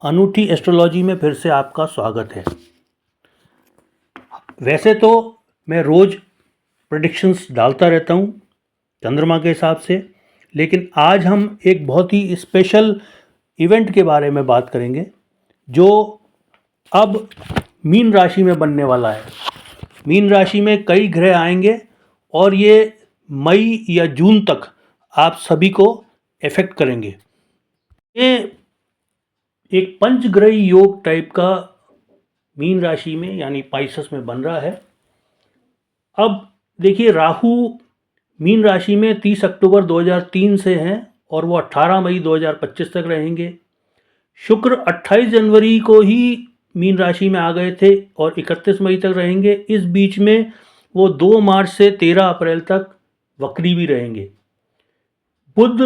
अनूठी एस्ट्रोलॉजी में फिर से आपका स्वागत है। वैसे तो मैं रोज़ प्रेडिक्शंस डालता रहता हूँ चंद्रमा के हिसाब से, लेकिन आज हम एक बहुत ही स्पेशल इवेंट के बारे में बात करेंगे जो अब मीन राशि में बनने वाला है। मीन राशि में कई ग्रह आएंगे और ये मई या जून तक आप सभी को इफ़ेक्ट करेंगे। ये एक पंचग्रही योग टाइप का मीन राशि में यानी पाइसेस में बन रहा है। अब देखिए, राहु मीन राशि में 30 अक्टूबर 2003 से हैं और वो 18 मई 2025 तक रहेंगे। शुक्र 28 जनवरी को ही मीन राशि में आ गए थे और 31 मई तक रहेंगे। इस बीच में वो 2 मार्च से 13 अप्रैल तक वक्री भी रहेंगे। बुध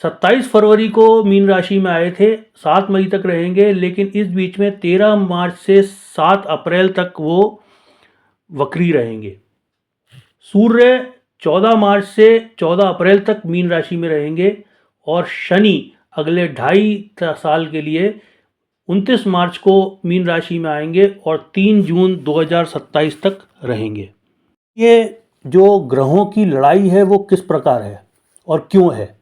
27 फरवरी को मीन राशि में आए थे, 7 मई तक रहेंगे, लेकिन इस बीच में 13 मार्च से 7 अप्रैल तक वो वक्री रहेंगे। सूर्य 14 मार्च से 14 अप्रैल तक मीन राशि में रहेंगे और शनि अगले 2.5 साल के लिए 29 मार्च को मीन राशि में आएंगे और 3 जून 2027 तक रहेंगे। ये जो ग्रहों की लड़ाई है वो किस प्रकार है और क्यों है?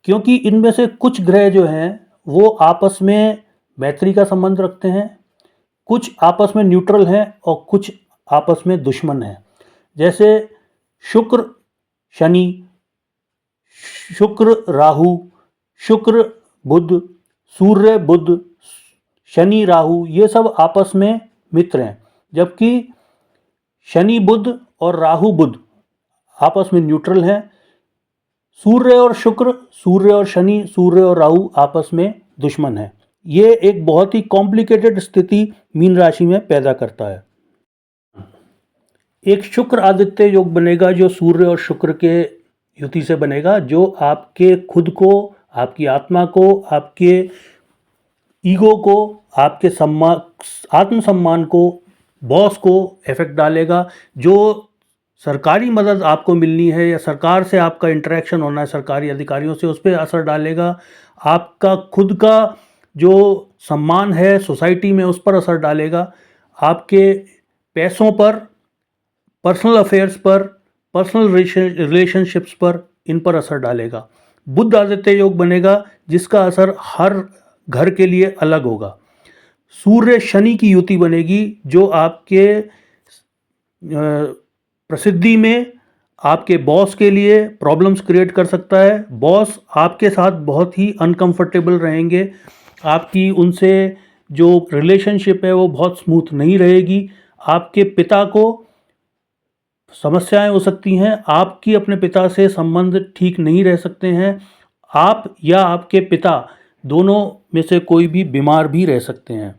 क्योंकि इनमें से कुछ ग्रह जो हैं वो आपस में मैत्री का संबंध रखते हैं, कुछ आपस में न्यूट्रल हैं और कुछ आपस में दुश्मन हैं। जैसे शुक्र शनि, शुक्र राहु, शुक्र बुध, सूर्य बुध, शनि राहु, ये सब आपस में मित्र हैं, जबकि शनि बुध और राहु बुध आपस में न्यूट्रल हैं। सूर्य और शुक्र, सूर्य और शनि, सूर्य और राहु आपस में दुश्मन हैं। ये एक बहुत ही कॉम्प्लिकेटेड स्थिति मीन राशि में पैदा करता है। एक शुक्र आदित्य योग बनेगा जो सूर्य और शुक्र के युति से बनेगा, जो आपके खुद को, आपकी आत्मा को, आपके ईगो को, आपके आत्मसम्मान को, बॉस को इफेक्ट डालेगा। जो सरकारी मदद आपको मिलनी है या सरकार से आपका इंटरेक्शन होना है सरकारी अधिकारियों से, उस पर असर डालेगा। आपका खुद का जो सम्मान है सोसाइटी में उस पर असर डालेगा। आपके पैसों पर, पर्सनल अफेयर्स पर, पर्सनल रिलेशनशिप्स पर, इन पर असर डालेगा। बुध आदित्य योग बनेगा जिसका असर हर घर के लिए अलग होगा। सूर्य शनि की युति बनेगी जो आपके प्रसिद्धि में, आपके बॉस के लिए प्रॉब्लम्स क्रिएट कर सकता है। बॉस आपके साथ बहुत ही अनकंफर्टेबल रहेंगे, आपकी उनसे जो रिलेशनशिप है वो बहुत स्मूथ नहीं रहेगी। आपके पिता को समस्याएं हो सकती हैं, आपकी अपने पिता से संबंध ठीक नहीं रह सकते हैं। आप या आपके पिता दोनों में से कोई भी बीमार भी रह सकते हैं।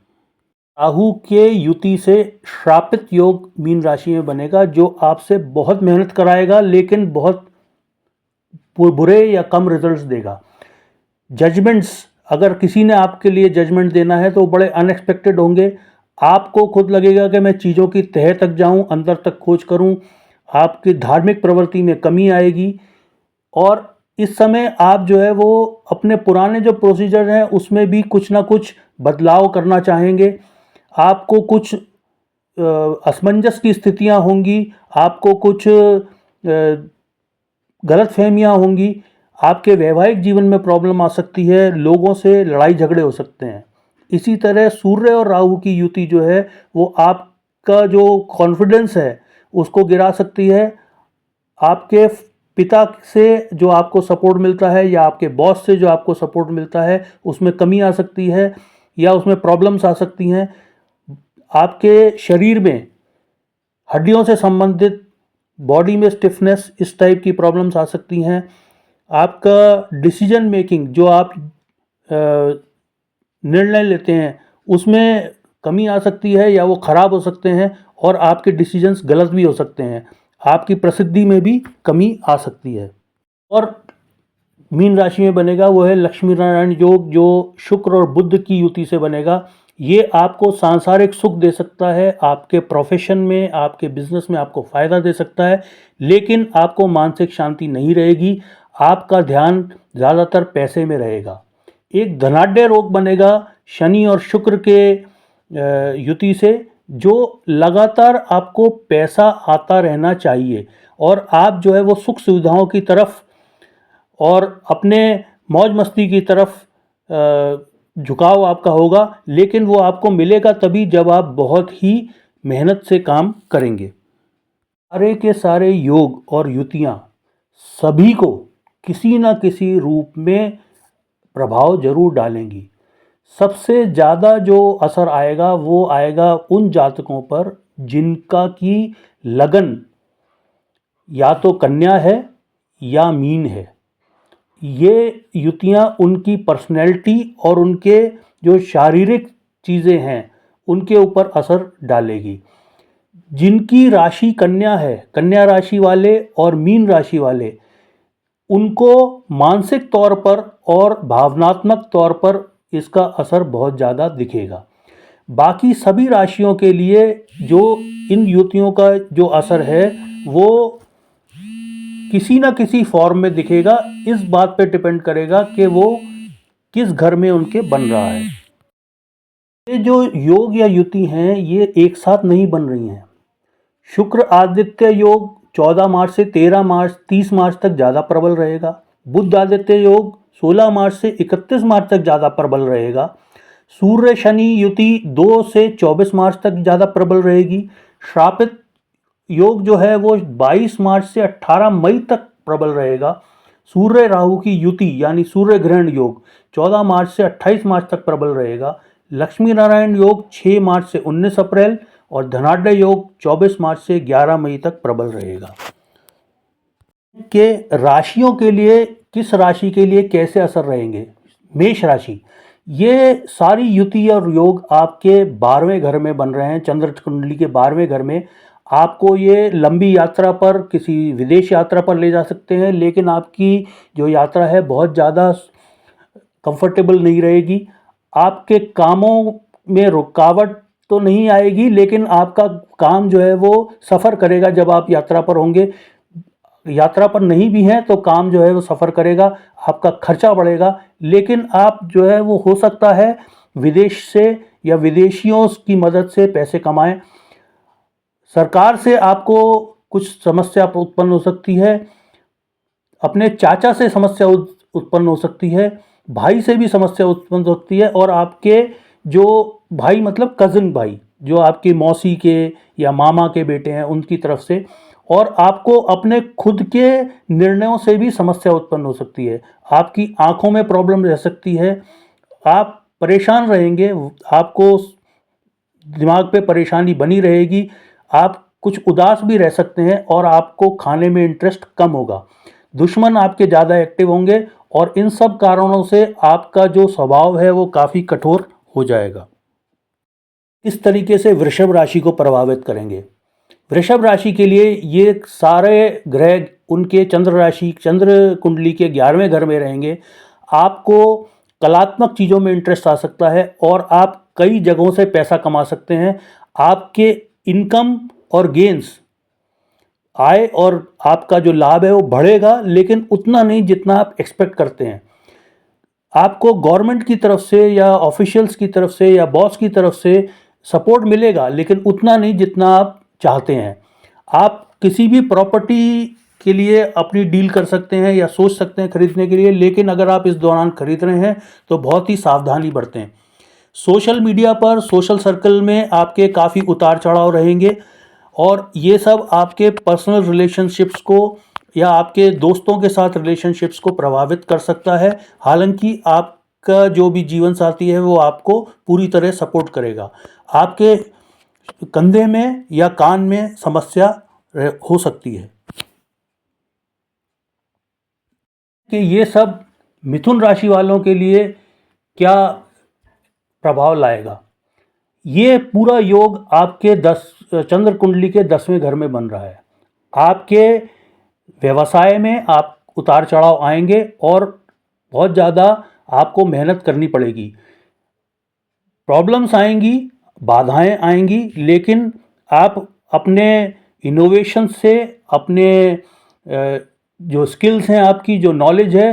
राहु के युति से श्रापित योग मीन राशि में बनेगा जो आपसे बहुत मेहनत कराएगा लेकिन बहुत बुरे या कम रिजल्ट्स देगा। जजमेंट्स, अगर किसी ने आपके लिए जजमेंट देना है तो बड़े अनएक्सपेक्टेड होंगे। आपको खुद लगेगा कि मैं चीज़ों की तह तक जाऊं, अंदर तक खोज करूं। आपकी धार्मिक प्रवृत्ति में कमी आएगी और इस समय आप जो है वो अपने पुराने जो प्रोसीजर हैं उसमें भी कुछ ना कुछ बदलाव करना चाहेंगे। आपको कुछ असमंजस की स्थितियां होंगी, आपको कुछ गलतफहमियां होंगी, आपके वैवाहिक जीवन में प्रॉब्लम आ सकती है, लोगों से लड़ाई झगड़े हो सकते हैं। इसी तरह सूर्य और राहु की युति जो है वो आपका जो कॉन्फिडेंस है उसको गिरा सकती है। आपके पिता से जो आपको सपोर्ट मिलता है या आपके बॉस से जो आपको सपोर्ट मिलता है उसमें कमी आ सकती है या उसमें प्रॉब्लम्स आ सकती हैं। आपके शरीर में हड्डियों से संबंधित, बॉडी में स्टिफनेस, इस टाइप की प्रॉब्लम्स आ सकती हैं। आपका डिसीजन मेकिंग, जो आप निर्णय लेते हैं उसमें कमी आ सकती है या वो ख़राब हो सकते हैं और आपके डिसीजंस गलत भी हो सकते हैं। आपकी प्रसिद्धि में भी कमी आ सकती है। और मीन राशि में बनेगा वो है लक्ष्मी नारायण योग जो शुक्र और बुध की युति से बनेगा। ये आपको सांसारिक सुख दे सकता है, आपके प्रोफेशन में, आपके बिजनेस में आपको फ़ायदा दे सकता है, लेकिन आपको मानसिक शांति नहीं रहेगी। आपका ध्यान ज़्यादातर पैसे में रहेगा। एक धनाढ़ रोग बनेगा शनि और शुक्र के युति से, जो लगातार आपको पैसा आता रहना चाहिए और आप जो है वो सुख सुविधाओं की तरफ और अपने मौज मस्ती की तरफ झुकाव आपका होगा, लेकिन वो आपको मिलेगा तभी जब आप बहुत ही मेहनत से काम करेंगे। सारे के सारे योग और युतियाँ सभी को किसी न किसी रूप में प्रभाव जरूर डालेंगी। सबसे ज़्यादा जो असर आएगा वो आएगा उन जातकों पर जिनका की लगन या तो कन्या है या मीन है। ये युतियाँ उनकी पर्सनैलिटी और उनके जो शारीरिक चीज़ें हैं उनके ऊपर असर डालेगी। जिनकी राशि कन्या है, कन्या राशि वाले और मीन राशि वाले, उनको मानसिक तौर पर और भावनात्मक तौर पर इसका असर बहुत ज़्यादा दिखेगा। बाकी सभी राशियों के लिए जो इन युतियों का जो असर है वो किसी न किसी फॉर्म में दिखेगा। इस बात पे डिपेंड करेगा कि वो किस घर में उनके बन रहा है। ये जो योग या युति हैं ये एक साथ नहीं बन रही हैं। शुक्र आदित्य योग 14 मार्च से 13 मार्च 30 मार्च तक ज़्यादा प्रबल रहेगा। बुध आदित्य योग 16 मार्च से 31 मार्च तक ज़्यादा प्रबल रहेगा। सूर्य शनि युति 2 से 24 मार्च तक ज़्यादा प्रबल रहेगी। श्रापित योग जो है वो 22 मार्च से 18 मई तक प्रबल रहेगा। सूर्य राहु की युति यानी सूर्य ग्रहण योग 14 मार्च से 28 मार्च तक प्रबल रहेगा। लक्ष्मी नारायण योग 6 मार्च से 19 अप्रैल और धनाढ्य योग 24 मार्च से 11 मई तक प्रबल रहेगा। के राशियों के लिए किस राशि के लिए कैसे असर रहेंगे? मेष राशि, ये सारी युति और योग आपके 12वें घर में बन रहे हैं। चंद्र कुंडली के 12वें घर में आपको ये लंबी यात्रा पर, किसी विदेश यात्रा पर ले जा सकते हैं, लेकिन आपकी जो यात्रा है बहुत ज़्यादा कंफर्टेबल नहीं रहेगी। आपके कामों में रुकावट तो नहीं आएगी, लेकिन आपका काम जो है वो सफ़र करेगा। जब आप यात्रा पर होंगे, यात्रा पर नहीं भी हैं तो काम जो है वो सफ़र करेगा, आपका खर्चा बढ़ेगा, लेकिन आप जो है वो हो सकता है विदेश से या विदेशियों की मदद से पैसे कमाएं। सरकार से आपको कुछ समस्या उत्पन्न हो सकती है, अपने चाचा से समस्या उत्पन्न हो सकती है, भाई से भी समस्या उत्पन्न हो सकती है, और आपके जो भाई मतलब कज़न भाई जो आपकी मौसी के या मामा के बेटे हैं उनकी तरफ से, और आपको अपने खुद के निर्णयों से भी समस्या उत्पन्न हो सकती है। आपकी आंखों में प्रॉब्लम रह सकती है, आप परेशान रहेंगे, आपको दिमाग पे परेशानी बनी रहेगी, आप कुछ उदास भी रह सकते हैं और आपको खाने में इंटरेस्ट कम होगा। दुश्मन आपके ज़्यादा एक्टिव होंगे और इन सब कारणों से आपका जो स्वभाव है वो काफ़ी कठोर हो जाएगा। इस तरीके से वृषभ राशि को प्रभावित करेंगे। वृषभ राशि के लिए ये सारे ग्रह उनके चंद्र कुंडली के 11वें घर में रहेंगे। आपको कलात्मक चीज़ों में इंटरेस्ट आ सकता है और आप कई जगहों से पैसा कमा सकते हैं। आपके इनकम और गेंस, आय और आपका जो लाभ है वो बढ़ेगा, लेकिन उतना नहीं जितना आप एक्सपेक्ट करते हैं। आपको गवर्नमेंट की तरफ से या ऑफिशियल्स की तरफ से या बॉस की तरफ से सपोर्ट मिलेगा, लेकिन उतना नहीं जितना आप चाहते हैं। आप किसी भी प्रॉपर्टी के लिए अपनी डील कर सकते हैं या सोच सकते हैं खरीदने के लिए, लेकिन अगर आप इस दौरान खरीद रहे हैं तो बहुत ही सावधानी बरतें। सोशल मीडिया पर, सोशल सर्कल में आपके काफ़ी उतार चढ़ाव रहेंगे और ये सब आपके पर्सनल रिलेशनशिप्स को या आपके दोस्तों के साथ रिलेशनशिप्स को प्रभावित कर सकता है। हालांकि आपका जो भी जीवन साथी है वो आपको पूरी तरह सपोर्ट करेगा। आपके कंधे में या कान में समस्या हो सकती है कि ये सब मिथुन राशि वालों के लिए क्या प्रभाव लाएगा। ये पूरा योग आपके चंद्र कुंडली के 10वें घर में बन रहा है। आपके व्यवसाय में आप उतार चढ़ाव आएंगे और बहुत ज़्यादा आपको मेहनत करनी पड़ेगी। प्रॉब्लम्स आएंगी, बाधाएं आएंगी, लेकिन आप अपने इनोवेशन से, अपने जो स्किल्स हैं, आपकी जो नॉलेज है,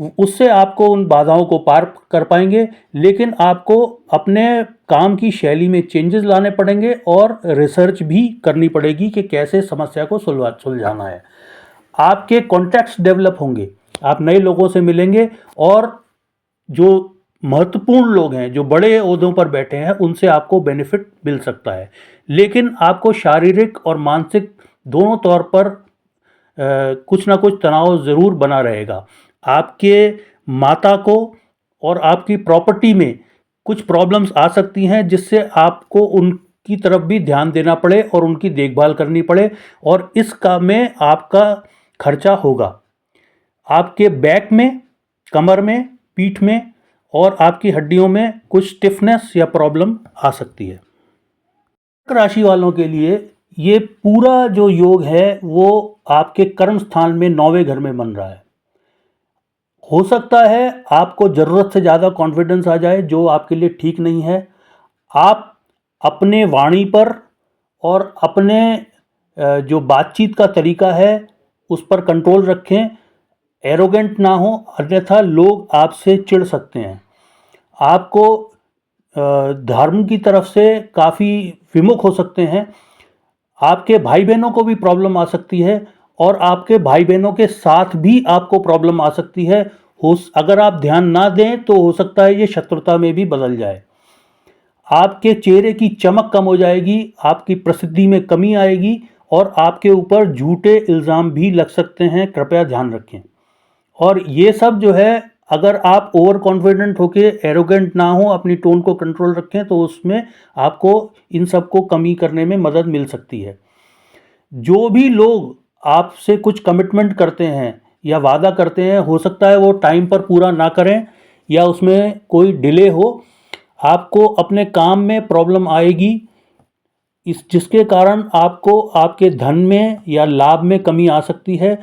उससे आपको उन बाधाओं को पार कर पाएंगे, लेकिन आपको अपने काम की शैली में चेंजेस लाने पड़ेंगे और रिसर्च भी करनी पड़ेगी कि कैसे समस्या को सुलझाना है। आपके कॉन्टैक्ट्स डेवलप होंगे, आप नए लोगों से मिलेंगे और जो महत्वपूर्ण लोग हैं, जो बड़े ओहदों पर बैठे हैं, उनसे आपको बेनिफिट मिल सकता है। लेकिन आपको शारीरिक और मानसिक दोनों तौर पर कुछ ना कुछ तनाव ज़रूर बना रहेगा। आपके माता को और आपकी प्रॉपर्टी में कुछ प्रॉब्लम्स आ सकती हैं, जिससे आपको उनकी तरफ भी ध्यान देना पड़े और उनकी देखभाल करनी पड़े, और इस काम में आपका खर्चा होगा। आपके बैक में, कमर में, पीठ में और आपकी हड्डियों में कुछ स्टिफनेस या प्रॉब्लम आ सकती है। कर्क राशि वालों के लिए ये पूरा जो योग है वो आपके कर्म स्थान में 9वें घर में बन रहा है। हो सकता है आपको ज़रूरत से ज़्यादा कॉन्फिडेंस आ जाए, जो आपके लिए ठीक नहीं है। आप अपने वाणी पर और अपने जो बातचीत का तरीका है उस पर कंट्रोल रखें, एरोगेंट ना हो, अन्यथा लोग आपसे चिढ़ सकते हैं। आपको धर्म की तरफ से काफ़ी विमुख हो सकते हैं। आपके भाई बहनों को भी प्रॉब्लम आ सकती है और आपके भाई बहनों के साथ भी आपको प्रॉब्लम आ सकती है। अगर आप ध्यान ना दें तो हो सकता है ये शत्रुता में भी बदल जाए। आपके चेहरे की चमक कम हो जाएगी, आपकी प्रसिद्धि में कमी आएगी और आपके ऊपर झूठे इल्ज़ाम भी लग सकते हैं, कृपया ध्यान रखें। और ये सब जो है, अगर आप ओवर कॉन्फिडेंट होके एरोगेंट ना हो, अपनी टोन को कंट्रोल रखें, तो उसमें आपको इन सब को कमी करने में मदद मिल सकती है। जो भी लोग आपसे कुछ कमिटमेंट करते हैं या वादा करते हैं, हो सकता है वो टाइम पर पूरा ना करें या उसमें कोई डिले हो। आपको अपने काम में प्रॉब्लम आएगी, जिसके कारण आपको आपके धन में या लाभ में कमी आ सकती है।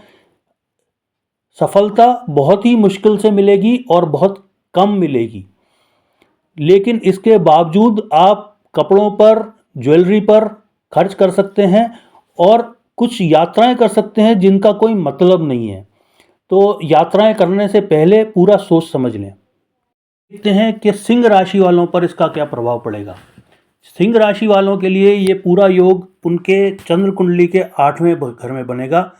सफलता बहुत ही मुश्किल से मिलेगी और बहुत कम मिलेगी, लेकिन इसके बावजूद आप कपड़ों पर, ज्वेलरी पर खर्च कर सकते हैं और कुछ यात्राएं कर सकते हैं जिनका कोई मतलब नहीं है। तो यात्राएं करने से पहले पूरा सोच समझ लें। देखते हैं कि सिंह राशि वालों पर इसका क्या प्रभाव पड़ेगा। सिंह राशि वालों के लिए ये पूरा योग उनके चंद्र कुंडली के 8वें घर में बनेगा।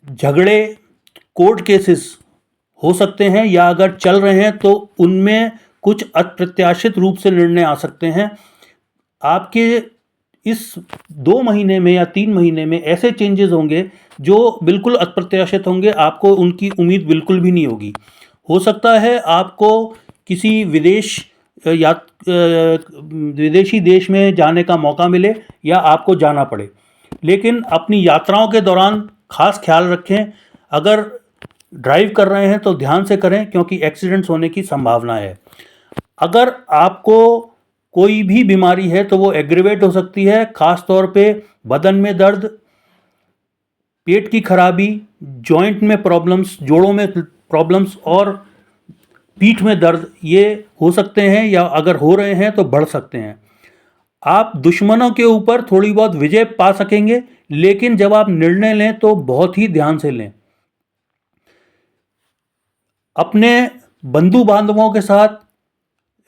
झगड़े, कोर्ट केसेस हो सकते हैं या अगर चल रहे हैं तो उनमें कुछ अप्रत्याशित रूप से निर्णय आ सकते हैं। आपके इस 2 महीने में या 3 महीने में ऐसे चेंजेस होंगे जो बिल्कुल अप्रत्याशित होंगे, आपको उनकी उम्मीद बिल्कुल भी नहीं होगी। हो सकता है आपको किसी विदेशी देश में जाने का मौका मिले या आपको जाना पड़े, लेकिन अपनी यात्राओं के दौरान खास ख्याल रखें। अगर ड्राइव कर रहे हैं तो ध्यान से करें, क्योंकि एक्सीडेंट्स होने की संभावना है। अगर आपको कोई भी बीमारी है तो वो एग्रीवेट हो सकती है, खास तौर पे बदन में दर्द, पेट की खराबी, जॉइंट में प्रॉब्लम्स, जोड़ों में प्रॉब्लम्स और पीठ में दर्द, ये हो सकते हैं या अगर हो रहे हैं तो बढ़ सकते हैं। आप दुश्मनों के ऊपर थोड़ी बहुत विजय पा सकेंगे, लेकिन जब आप निर्णय लें तो बहुत ही ध्यान से लें। अपने बंधु बांधवों के साथ,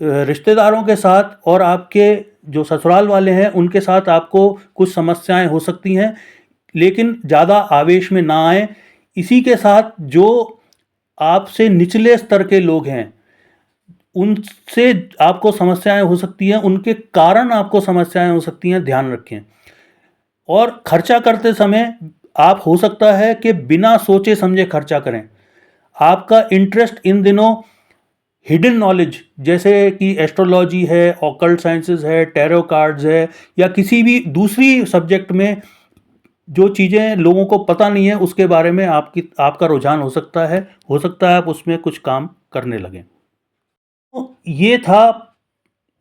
रिश्तेदारों के साथ और आपके जो ससुराल वाले हैं उनके साथ आपको कुछ समस्याएं हो सकती हैं, लेकिन ज़्यादा आवेश में ना आए। इसी के साथ जो आपसे निचले स्तर के लोग हैं उनसे आपको समस्याएं हो सकती हैं, उनके कारण आपको समस्याएं हो सकती हैं, ध्यान रखें। और खर्चा करते समय आप हो सकता है कि बिना सोचे समझे खर्चा करें। आपका इंटरेस्ट इन दिनों हिडन नॉलेज जैसे कि एस्ट्रोलॉजी है, ऑकल्ट साइंसेस है, टैरो कार्ड्स है या किसी भी दूसरी सब्जेक्ट में जो चीज़ें लोगों को पता नहीं है उसके बारे में आपका रुझान हो सकता है आप उसमें कुछ काम करने लगें। तो ये था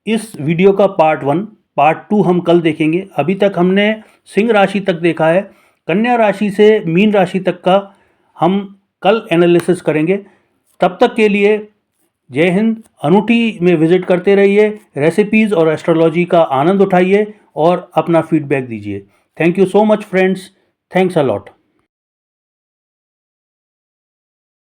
इस वीडियो का पार्ट 1। पार्ट 2 हम कल देखेंगे। अभी तक हमने सिंह राशि तक देखा है, कन्या राशि से मीन राशि तक का हम कल एनालिसिस करेंगे। तब तक के लिए जय हिंद। अनूठी में विजिट करते रहिए, रेसिपीज़ और एस्ट्रोलॉजी का आनंद उठाइए और अपना फीडबैक दीजिए। Thank you so much friends, thanks a lot.